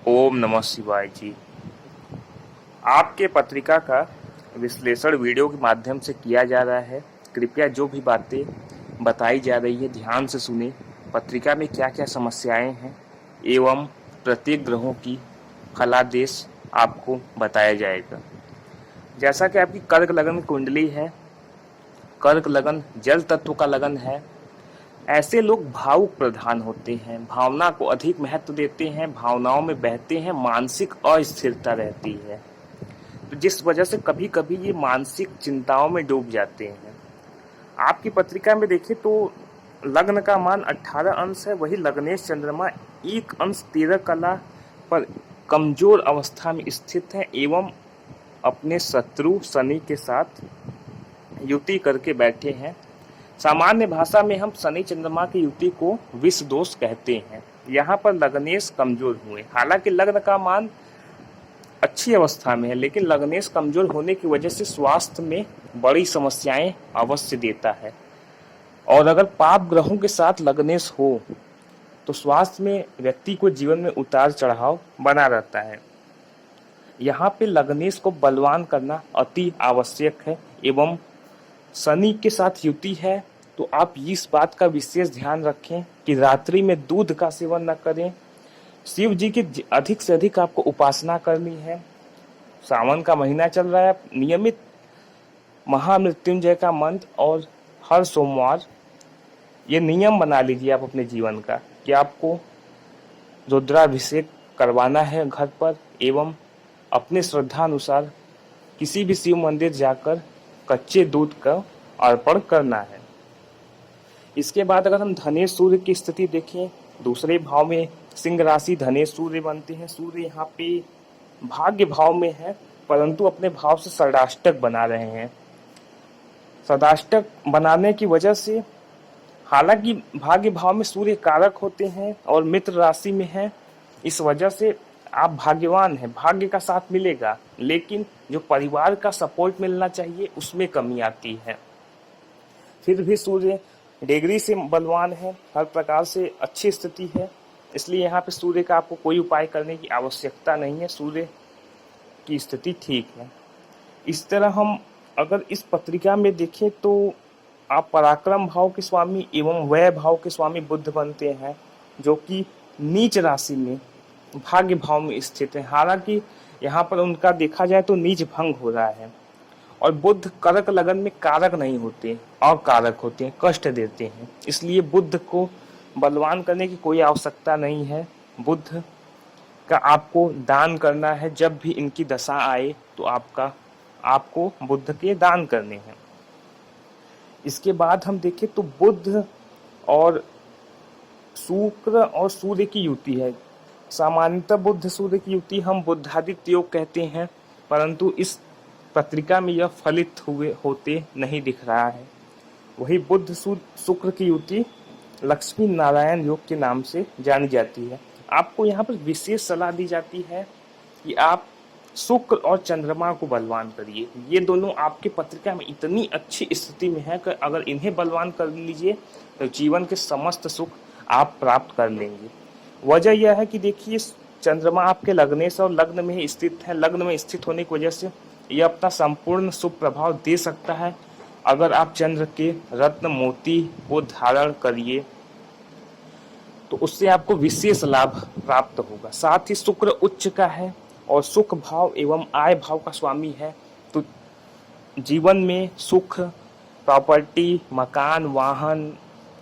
ओम नमः शिवाय जी। आपके पत्रिका का विश्लेषण वीडियो के माध्यम से किया जा रहा है। कृपया जो भी बातें बताई जा रही है ध्यान से सुने। पत्रिका में क्या क्या समस्याएं हैं एवं प्रत्येक ग्रहों की फलादेश आपको बताया जाएगा। जैसा कि आपकी कर्क लगन कुंडली है, कर्क लगन जल तत्व का लगन है। ऐसे लोग भावुक प्रधान होते हैं, भावना को अधिक महत्व देते हैं, भावनाओं में बहते हैं, मानसिक अस्थिरता रहती है, तो जिस वजह से कभी कभी ये मानसिक चिंताओं में डूब जाते हैं। आपकी पत्रिका में देखिए तो लग्न का मान 18 अंश है, वही लग्नेश चंद्रमा 1 अंश 13 कला पर कमजोर अवस्था में स्थित है एवं अपने शत्रु शनि के साथ युति करके बैठे हैं। सामान्य भाषा में हम शनि चंद्रमा की युति को विष दोष कहते हैं। यहाँ पर लग्नेश कमजोर हुए, हालांकि लग्न का मान अच्छी अवस्था में है, लेकिन लग्नेश कमजोर होने की वजह से स्वास्थ्य में बड़ी समस्याएं अवश्य देता है। और अगर पाप ग्रहों के साथ लग्नेश हो तो स्वास्थ्य में व्यक्ति को जीवन में उतार चढ़ाव बना रहता है। यहाँ पे लग्नेश को बलवान करना अति आवश्यक है एवं शनि के साथ युति है तो आप इस बात का विशेष ध्यान रखें कि रात्रि में दूध का सेवन न करें। शिव जी की अधिक से अधिक आपको उपासना करनी है। सावन का महीना चल रहा है, नियमित महामृत्युंजय का मंत्र और हर सोमवार ये नियम बना लीजिए आप अपने जीवन का कि आपको रुद्राभिषेक करवाना है घर पर एवं अपने श्रद्धा अनुसार किसी भी शिव मंदिर जाकर कच्चे दूध का अर्पण करना है। इसके बाद अगर हम धनेश सूर्य की स्थिति देखें, दूसरे भाव में सिंह राशि धनेश सूर्य बनते हैं। सूर्य यहाँ पे भाग्य भाव में है परंतु अपने भाव से षडाष्टक बना रहे हैं। षडाष्टक बनाने की वजह से हालांकि भाग्य भाव में सूर्य कारक होते हैं और मित्र राशि में है, इस वजह से आप भाग्यवान हैं, भाग्य का साथ मिलेगा, लेकिन जो परिवार का सपोर्ट मिलना चाहिए उसमें कमी आती है। फिर भी सूर्य डिग्री से बलवान है, हर प्रकार से अच्छी स्थिति है, इसलिए यहाँ पे सूर्य का आपको कोई उपाय करने की आवश्यकता नहीं है, सूर्य की स्थिति ठीक है। इस तरह हम अगर इस पत्रिका में देखें तो आप पराक्रम भाव के स्वामी एवं व्यय भाव के स्वामी बुध बनते हैं, जो कि नीच राशि में भाग्य भाव में स्थित है। हालांकि यहाँ पर उनका देखा जाए तो नीच भंग हो रहा है और बुध कर्क लगन में कारक नहीं होते, अकारक होते हैं, कष्ट देते हैं, इसलिए बुध को बलवान करने की कोई आवश्यकता नहीं है। बुध का आपको दान करना है, जब भी इनकी दशा आए तो आपको बुध के दान करने हैं। इसके बाद हम देखें तो बुध और शुक्र और सूर्य की युति है। सामान्यतः बुध सूर्य की युति हम बुद्धादित्य योग कहते हैं, परंतु इस पत्रिका में यह फलित हुए होते नहीं दिख रहा है। वही बुध शुक्र की युति लक्ष्मी नारायण योग के नाम से जानी जाती है। आपको यहाँ पर विशेष सलाह दी जाती है कि आप शुक्र और चंद्रमा को बलवान करिए। ये दोनों आपके पत्रिका में इतनी अच्छी स्थिति में है कि अगर इन्हें बलवान कर लीजिए तो जीवन के समस्त सुख आप प्राप्त कर लेंगे। वजह यह है कि देखिए चंद्रमा आपके लग्नेश और लग्न में ही स्थित है। लग्न में स्थित होने की वजह से यह अपना संपूर्ण शुभ प्रभाव दे सकता है अगर आप चंद्र के रत्न मोती को धारण करिए तो उससे आपको विशेष लाभ प्राप्त होगा। साथ ही शुक्र उच्च का है और सुख भाव एवं आय भाव का स्वामी है, तो जीवन में सुख, प्रॉपर्टी, मकान, वाहन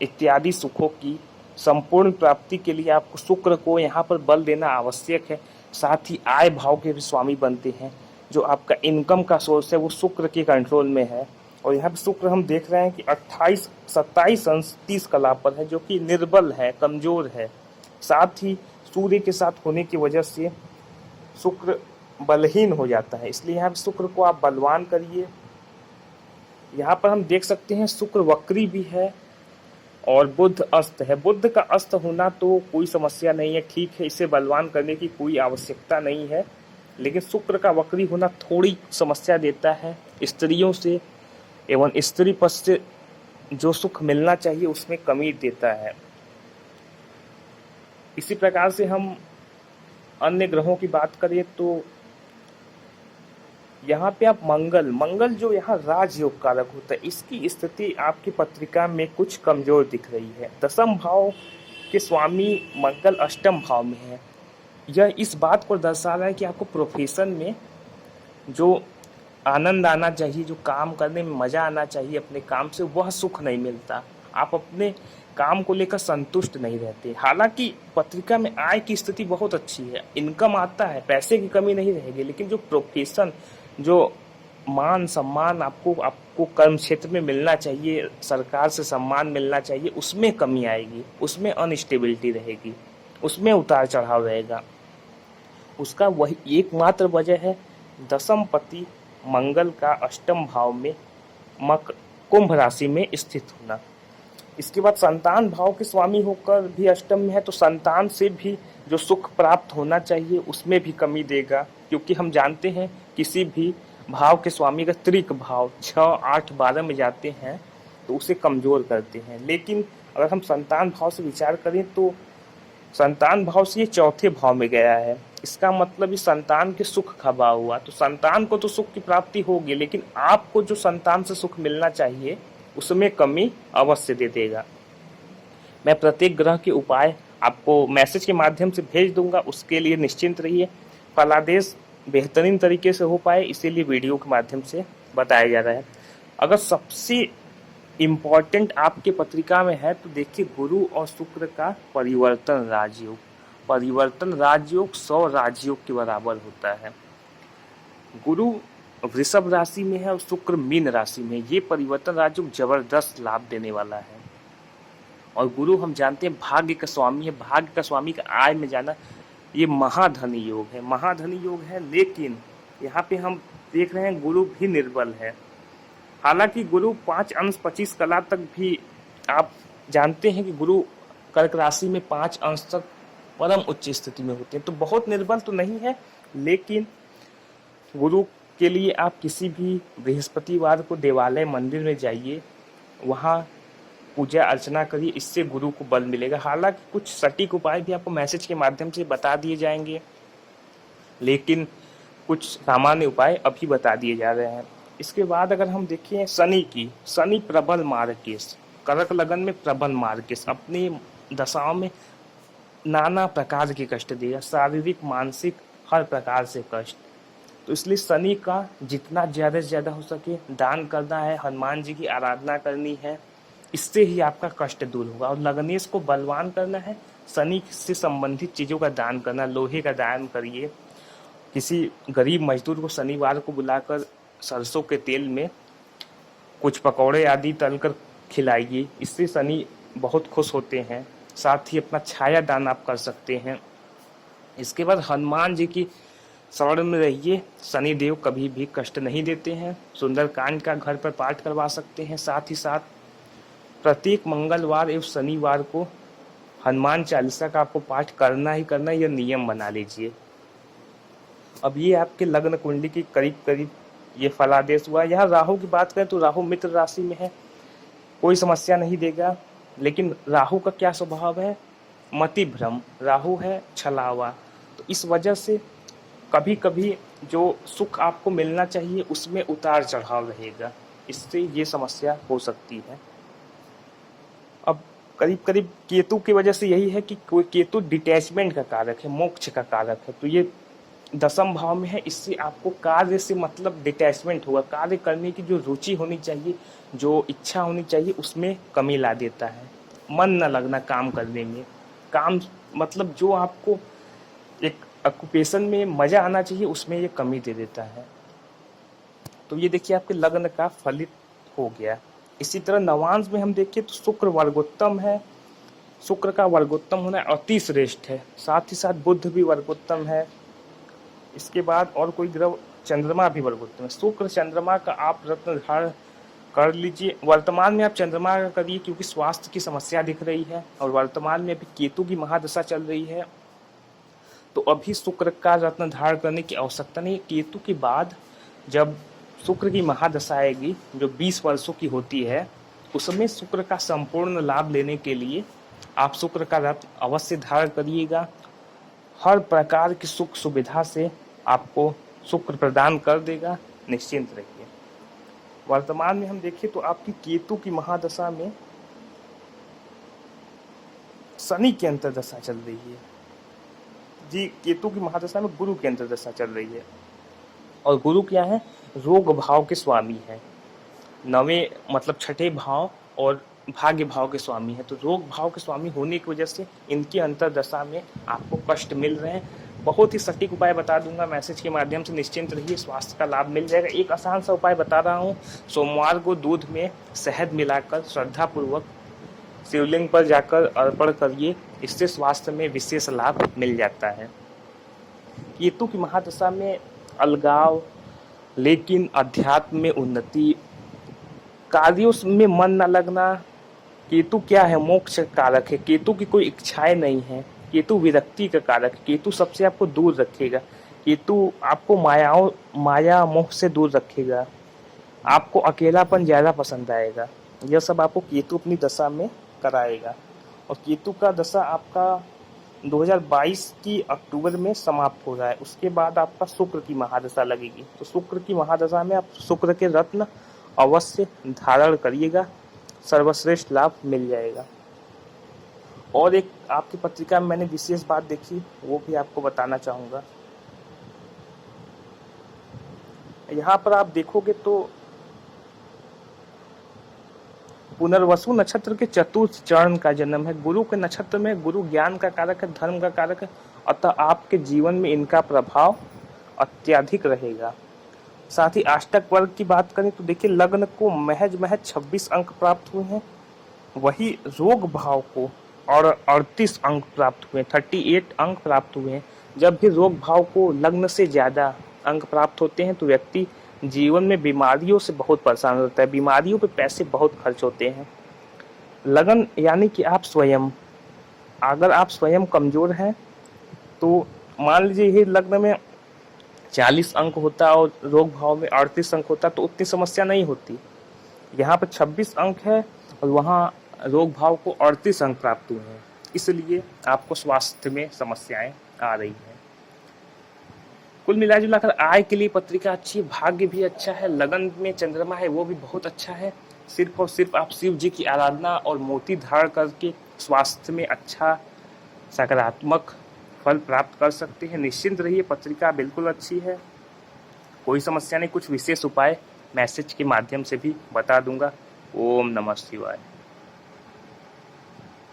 इत्यादि सुखों की संपूर्ण प्राप्ति के लिए आपको शुक्र को यहाँ पर बल देना आवश्यक है। साथ ही आय भाव के भी स्वामी बनते हैं, जो आपका इनकम का सोर्स है वो शुक्र के कंट्रोल में है। और यहाँ पे शुक्र हम देख रहे हैं कि 28, 27 अंश 30 कला पर है, जो कि निर्बल है, कमजोर है। साथ ही सूर्य के साथ होने की वजह से शुक्र बलहीन हो जाता है, इसलिए यहाँ पे शुक्र को आप बलवान करिए। यहाँ पर हम देख सकते हैं शुक्र वक्री भी है और बुध अस्त है। बुध का अस्त होना तो कोई समस्या नहीं है, ठीक है, इसे बलवान करने की कोई आवश्यकता नहीं है, लेकिन शुक्र का वक्री होना थोड़ी समस्या देता है स्त्रियों से एवं स्त्री पक्ष से जो सुख मिलना चाहिए उसमें कमी देता है। इसी प्रकार से हम अन्य ग्रहों की बात करें तो यहाँ पे आप मंगल जो यहाँ राजयोग कारक होता है, इसकी स्थिति आपकी पत्रिका में कुछ कमजोर दिख रही है। दसम भाव के स्वामी मंगल अष्टम भाव में है। यह इस बात को दर्शा रहा है कि आपको प्रोफेशन में जो आनंद आना चाहिए, जो काम करने में मजा आना चाहिए अपने काम से, वह सुख नहीं मिलता। आप अपने काम को लेकर संतुष्ट नहीं रहते। हालांकि पत्रिका में आय की स्थिति बहुत अच्छी है, इनकम आता है, पैसे की कमी नहीं रहेगी, लेकिन जो प्रोफेशन, जो मान सम्मान आपको कर्म क्षेत्र में मिलना चाहिए, सरकार से सम्मान मिलना चाहिए, उसमें कमी आएगी, उसमें अनस्टेबिलिटी रहेगी, उसमें उतार चढ़ाव रहेगा। उसका वही एकमात्र वजह है दसम पति मंगल का अष्टम भाव में कुंभ राशि में स्थित होना। इसके बाद संतान भाव के स्वामी होकर भी अष्टम में है, तो संतान से भी जो सुख प्राप्त होना चाहिए उसमें भी कमी देगा, क्योंकि हम जानते हैं किसी भी भाव के स्वामी का त्रिक भाव 6, 8, 12 में जाते हैं तो उसे कमजोर करते हैं। लेकिन अगर हम संतान भाव से विचार करें तो संतान भाव से ये चौथे भाव में गया है, इसका मतलब इस संतान के सुख का भाव हुआ। तो संतान को तो सुख की प्राप्ति होगी, लेकिन आपको जो संतान से सुख मिलना चाहिए उसमें कमी अवश्य दे देगा। मैं प्रत्येक ग्रह के उपाय आपको मैसेज के माध्यम से भेज दूंगा, उसके लिए निश्चिंत रहिए। फलादेश बेहतरीन तरीके से हो पाए इसीलिए वीडियो के माध्यम से बताया जा रहा है। अगर सबसे इम्पॉर्टेंट आपके पत्रिका में है तो देखिए, गुरु और शुक्र का परिवर्तन राजयोग। परिवर्तन राजयोग 100 राजयोग के बराबर होता है। गुरु वृषभ राशि में है और शुक्र मीन राशि में। ये परिवर्तन राजयोग जबरदस्त लाभ देने वाला है। और गुरु हम जानते हैं भाग्य का स्वामी है, भाग्य का स्वामी का आय में जाना, ये महाधनी योग है, महाधनी योग है। लेकिन यहाँ पे हम देख रहे हैं गुरु भी निर्बल है। हालांकि गुरु 5 अंश 25 कला तक भी, आप जानते हैं कि गुरु कर्क राशि में 5 अंश तक परम उच्च स्थिति में होते हैं, तो बहुत निर्बल तो नहीं है। लेकिन गुरु के लिए आप किसी भी बृहस्पतिवार को देवालय मंदिर में जाइए, वहाँ पूजा अर्चना करिए, इससे गुरु को बल मिलेगा। हालांकि कुछ सटीक उपाय भी आपको मैसेज के माध्यम से बता दिए जाएंगे, लेकिन कुछ सामान्य उपाय अभी बता दिए जा रहे हैं। इसके बाद अगर हम देखें शनि प्रबल मार्गकेश, कर्क लगन में प्रबल मार्गकेश अपनी दशाओं में नाना प्रकार के कष्ट देगा, शारीरिक मानसिक हर प्रकार से कष्ट। तो इसलिए शनि का जितना ज़्यादा से ज़्यादा हो सके दान करना है, हनुमान जी की आराधना करनी है, इससे ही आपका कष्ट दूर होगा। और लगनेश को बलवान करना है, शनि से संबंधित चीज़ों का दान करना, लोहे का दान करिए, किसी गरीब मजदूर को शनिवार को बुलाकर सरसों के तेल में कुछ पकौड़े आदि तलकर खिलाइए, इससे शनि बहुत खुश होते हैं। साथ ही अपना छाया दान आप कर सकते हैं। इसके बाद हनुमान जी की शरण में रहिए, शनि देव कभी भी कष्ट नहीं देते हैं। सुंदरकांड का घर पर पाठ करवा सकते हैं। साथ ही साथ प्रत्येक मंगलवार एवं शनिवार को हनुमान चालीसा का आपको पाठ करना ही करना, यह नियम बना लीजिए। अब ये आपके लग्न कुंडली की करीब ये फलादेश हुआ। यहाँ राहु की बात करें तो राहु मित्र राशि में है, कोई समस्या नहीं देगा। लेकिन राहु का क्या स्वभाव है? मति भ्रम, राहु है छलावा। तो इस वजह से कभी कभी जो सुख आपको मिलना चाहिए उसमें उतार चढ़ाव रहेगा, इससे ये समस्या हो सकती है। अब करीब केतु की वजह से यही है कि केतु डिटैचमेंट का कारक है, मोक्ष का कारक है, तो ये दसम भाव में है। इससे आपको कार्य से मतलब डिटैचमेंट होगा, कार्य करने की जो रुचि होनी चाहिए, जो इच्छा होनी चाहिए, उसमें कमी ला देता है। मन न लगना काम करने में, काम मतलब जो आपको एक ऑक्यूपेशन में मजा आना चाहिए उसमें ये कमी दे देता है। तो ये देखिए आपके लग्न का फलित हो गया। इसी तरह नवांश में हम देखिए तो शुक्र वर्गोत्तम है, शुक्र का वर्गोत्तम होना अति श्रेष्ठ है। साथ ही साथ बुध भी वर्गोत्तम है। इसके बाद और कोई ग्रह, चंद्रमा भी वर्गोत्तम है। शुक्र चंद्रमा का आप रत्न धारण कर लीजिए। वर्तमान में आप चंद्रमा का करिए, क्योंकि स्वास्थ्य की समस्या दिख रही है और वर्तमान में अभी केतु की महादशा चल रही है, तो अभी शुक्र का रत्न धारण करने की आवश्यकता नहीं। केतु के बाद जब शुक्र की महादशा आएगी जो 20 वर्षों की होती है, उसमें शुक्र का संपूर्ण लाभ लेने के लिए आप शुक्र का रत्न अवश्य धारण करिएगा। हर प्रकार की सुख सुविधा से आपको शुक्र प्रदान कर देगा, निश्चिंत रहिए। वर्तमान में हम देखें तो आपकी केतु की महादशा में शनि की अंतर्दशा चल रही है जी। केतु की महादशा में गुरु की अंतर्दशा चल रही है, और गुरु क्या है, रोग भाव के स्वामी है, नवे मतलब छठे भाव और भाग्य भाव के स्वामी है। तो रोग भाव के स्वामी होने की वजह से इनकी अंतर्दशा में आपको कष्ट मिल रहे हैं। बहुत ही सटीक उपाय बता दूंगा मैसेज के माध्यम से, निश्चिंत रहिए, स्वास्थ्य का लाभ मिल जाएगा। एक आसान सा उपाय बता रहा हूँ, सोमवार को दूध में शहद मिलाकर श्रद्धापूर्वक शिवलिंग पर जाकर अर्पण करिए, इससे स्वास्थ्य में विशेष लाभ मिल जाता है। केतु की महादशा में अलगाव, लेकिन अध्यात्म में उन्नति, कार्यों में मन न लगना। केतु क्या है, मोक्ष कारक है। केतु की कोई इच्छाएं नहीं है, केतु विरक्ति का कारक है। केतु सबसे आपको दूर रखेगा, केतु आपको माया मोह से दूर रखेगा, आपको अकेलापन ज़्यादा पसंद आएगा। यह सब आपको केतु अपनी दशा में कराएगा। और केतु का दशा आपका 2022 की अक्टूबर में समाप्त हो रहा है। उसके बाद आपका शुक्र की महादशा लगेगी। तो शुक्र की महादशा में आप शुक्र के रत्न अवश्य धारण करिएगा, सर्वश्रेष्ठ लाभ मिल जाएगा। और एक आपकी पत्रिका में मैंने विशेष बात देखी, वो भी आपको बताना चाहूँगा। यहाँ पर आप देखोगे तो पुनर्वसु नक्षत्र के चतुर्थ चरण का जन्म है। गुरु के नक्षत्र में गुरु ज्ञान का कारक है, धर्म का कारक है, अतः आपके जीवन में इनका प्रभाव अत्यधिक रहेगा। साथ ही अष्टक वर्ग की बात करें तो देखिए, लग्न को महज 26 अंक प्राप्त हुए हैं, वही रोग भाव को और 38 अंक प्राप्त हुए, 38 अंक प्राप्त हुए हैं। जब भी रोग भाव को लग्न से ज़्यादा अंक प्राप्त होते हैं तो व्यक्ति जीवन में बीमारियों से बहुत परेशान होता है, बीमारियों पे पैसे बहुत खर्च होते हैं। लगन यानी कि आप स्वयं, अगर आप स्वयं कमज़ोर हैं तो मान लीजिए ये लग्न में 40 अंक होता और रोग भाव में 38 अंक होता तो उतनी समस्या नहीं होती। यहाँ पर 26 अंक है और वहाँ रोग भाव को 38 अंक प्राप्त हुए हैं, इसलिए आपको स्वास्थ्य में समस्याएं आ रही हैं। कुल मिलाजुलाकर आय के लिए पत्रिका अच्छी है, भाग्य भी अच्छा है, लगन में चंद्रमा है वो भी बहुत अच्छा है। सिर्फ और सिर्फ आप शिव जी की आराधना और मोती धारण करके स्वास्थ्य में अच्छा सकारात्मक फल प्राप्त कर सकते हैं। निश्चिंत रहिए, पत्रिका बिल्कुल अच्छी है, कोई समस्या नहीं। कुछ विशेष उपाय मैसेज के माध्यम से भी बता दूंगा। ओम नमः शिवाय।